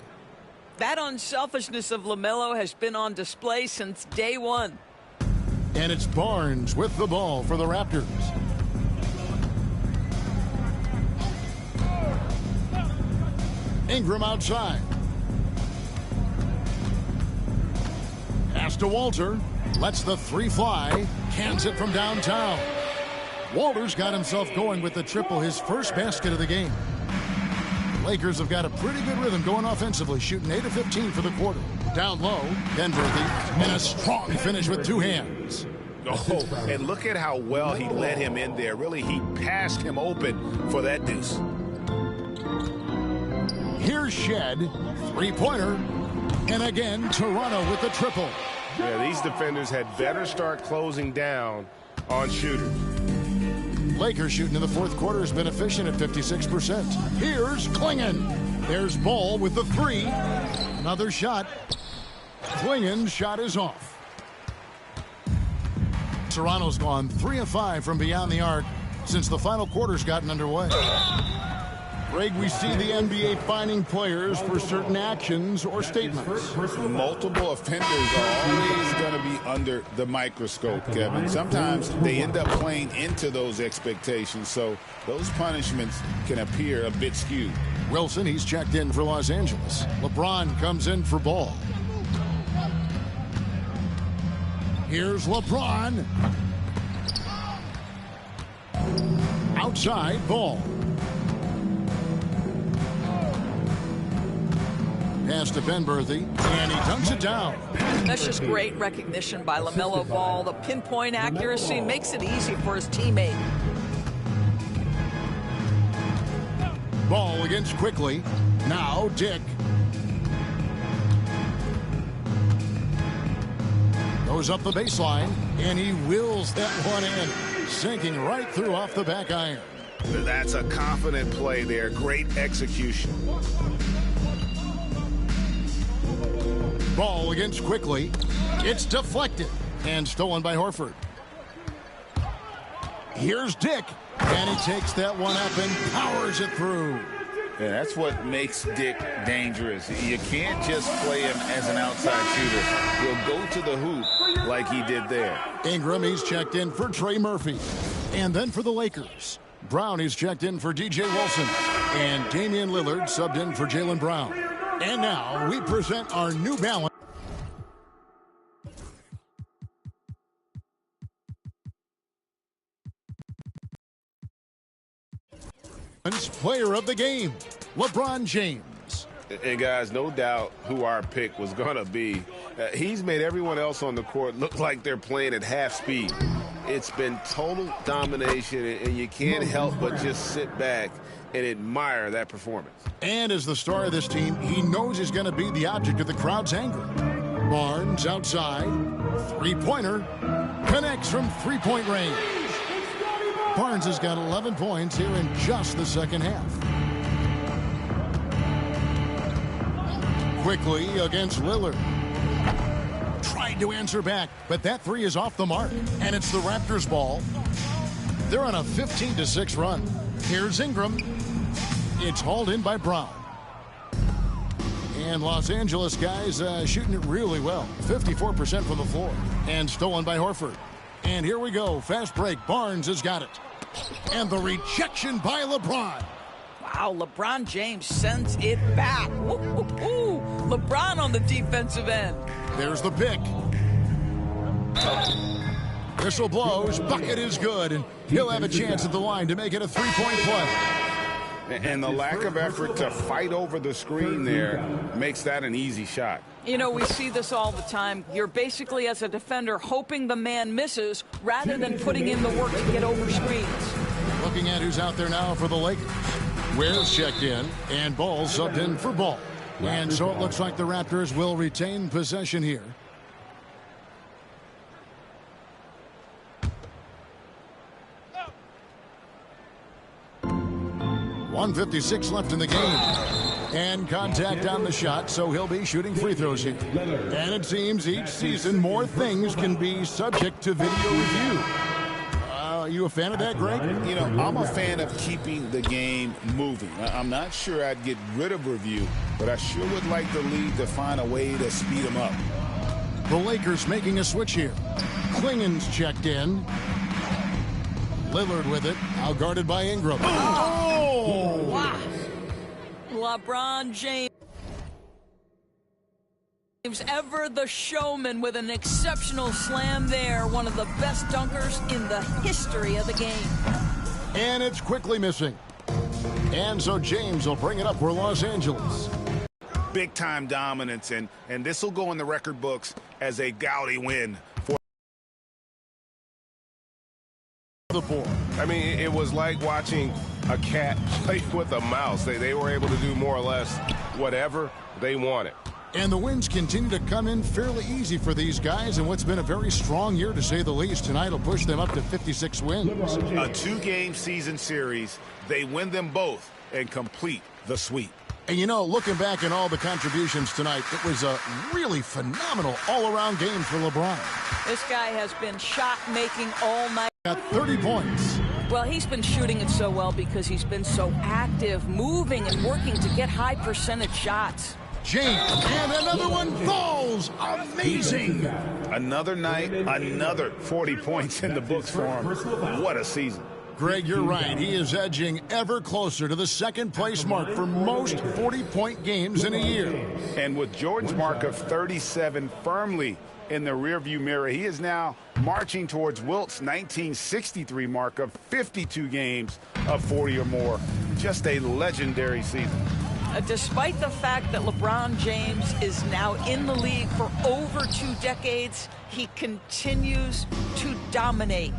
That unselfishness of LaMelo has been on display since day one. And it's Barnes with the ball for the Raptors. Ingram outside. Pass to Walter. Lets the 3 fly. Cans it from downtown. Walter's got himself going with the triple, his first basket of the game. Lakers have got a pretty good rhythm going offensively, shooting 8 of 15 for the quarter. Down low, Penberthy, and a strong finish with 2 hands. Oh, and look at how well he led him in there. Really, he passed him open for that deuce. Here's Shed, 3-pointer, and again, Toronto with the triple. Yeah, these defenders had better start closing down on shooters. Lakers shooting in the fourth quarter has been efficient at 56%. Here's Klingon. There's Ball with the 3. Another shot. Klingon's shot is off. Toronto's gone 3 of 5 from beyond the arc since the final quarter's gotten underway. Greg, we see the NBA fining players for certain actions or statements. Multiple offenders are always going to be under the microscope, Kevin. Sometimes they end up playing into those expectations, so those punishments can appear a bit skewed. Wilson, he's checked in for Los Angeles. LeBron comes in for Ball. Here's LeBron. Outside, Ball. Pass to Ben Berthy, and he dunks it down. That's just great recognition by LaMelo Ball. The pinpoint accuracy makes it easy for his teammate. Ball against Quickly. Now Dick. Goes up the baseline, and he wills that one in, sinking right through off the back iron. That's a confident play there. Great execution. Ball against Quickly. It's deflected and stolen by Horford. Here's Dick, and he takes that one up and powers it through. Yeah, that's what makes Dick dangerous. You can't just play him as an outside shooter. He'll go to the hoop like he did there. Ingram, he's checked in for Trey Murphy. And then for the Lakers, Brown, he's checked in for DJ Wilson. And Damian Lillard subbed in for Jaylen Brown. And now we present our New Balance player of the game, LeBron James. And guys, no doubt who our pick was going to be. He's made everyone else on the court look like they're playing at half speed. It's been total domination, and you can't help but just sit back and admire that performance. And as the star of this team, he knows he's going to be the object of the crowd's anger. Barnes outside, three-pointer, connects from three-point range. Barnes has got 11 points here in just the second half. Quickly against Lillard. Tried to answer back, but that three is off the mark, and it's the Raptors' ball. They're on a 15-6 run. Here's Ingram. It's hauled in by Brown. And Los Angeles guys shooting it really well. 54% from the floor. And stolen by Horford. And here we go. Fast break. Barnes has got it. And the rejection by LeBron. Wow, LeBron James sends it back. Woo, woo, woo. LeBron on the defensive end. There's the pick. Whistle blows. Bucket is good. And he'll have a chance at the line to make it a three-point play. And the lack of effort to fight over the screen there makes that an easy shot. You know, we see this all the time. You're basically, as a defender, hoping the man misses rather than putting in the work to get over screens. Looking at who's out there now for the Lakers. Ware's checked in, and Ball subbed in for Ball. And so it looks like the Raptors will retain possession here. .156 left in the game. And contact on the shot, so he'll be shooting free throws here. And it seems each season more things can be subject to video review. Are you a fan of that, Greg? You know, I'm a fan of keeping the game moving. I'm not sure I'd get rid of review, but I sure would like the league to find a way to speed them up. The Lakers making a switch here. Klingen's checked in. Lillard with it, out guarded by Ingram. Oh! Wow. LeBron James, ever the showman, with an exceptional slam there. One of the best dunkers in the history of the game. And it's quickly missing. And so James will bring it up for Los Angeles. Big-time dominance, and this will go in the record books as a gaudy win for the board. I mean, it was like watching a cat play with a mouse. They were able to do more or less whatever they wanted. And the wins continue to come in fairly easy for these guys in what's been a very strong year, to say the least. Tonight will push them up to 56 wins. a two-game season series. They win them both and complete the sweep. And, you know, looking back at all the contributions tonight, it was a really phenomenal all-around game for LeBron. This guy has been shot-making all night. Got 30 points, Well, he's been shooting it so well because he's been so active, moving and working to get high percentage shots. James, and another one falls. Amazing. Another night, another 40 points in the books for him. What a season. Greg, you're right. He is edging ever closer to the second place mark for most 40-point games in a year. And with Jordan's mark of 37 firmly in the rearview mirror, he is now marching towards Wilt's 1963 mark of 52 games of 40 or more. Just a legendary season. Despite the fact that LeBron James is now in the league for over 2 decades, he continues to dominate.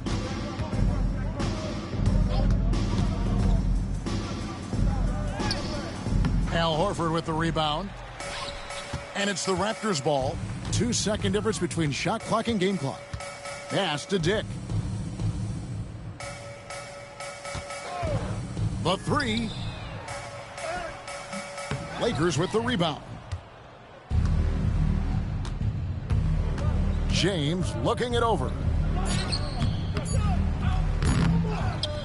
Al Horford with the rebound. And it's the Raptors' ball. 2-second difference between shot clock and game clock. Pass to Dick. The three. Lakers with the rebound. James looking it over.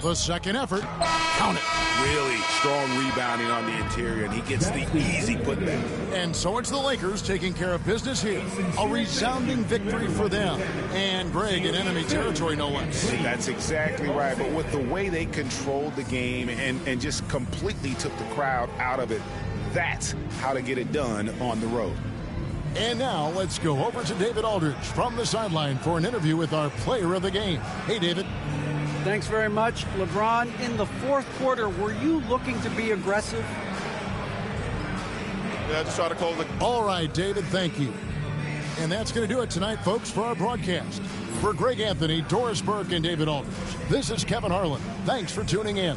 The second effort. Count it. Really strong rebounding on the interior, and he gets the easy putback. And so it's the Lakers taking care of business here. A resounding victory for them. And Greg in enemy territory, no less. That's exactly right. But with the way they controlled the game and just completely took the crowd out of it, that's how to get it done on the road. And now let's go over to David Aldridge from the sideline for an interview with our player of the game. Hey, David. Thanks very much. LeBron, in the fourth quarter, were you looking to be aggressive? Yeah, just try to close it. All right, David, thank you. And that's going to do it tonight, folks, for our broadcast. For Greg Anthony, Doris Burke, and David Aldridge, this is Kevin Harlan. Thanks for tuning in.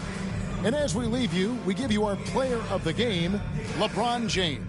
And as we leave you, we give you our player of the game, LeBron James.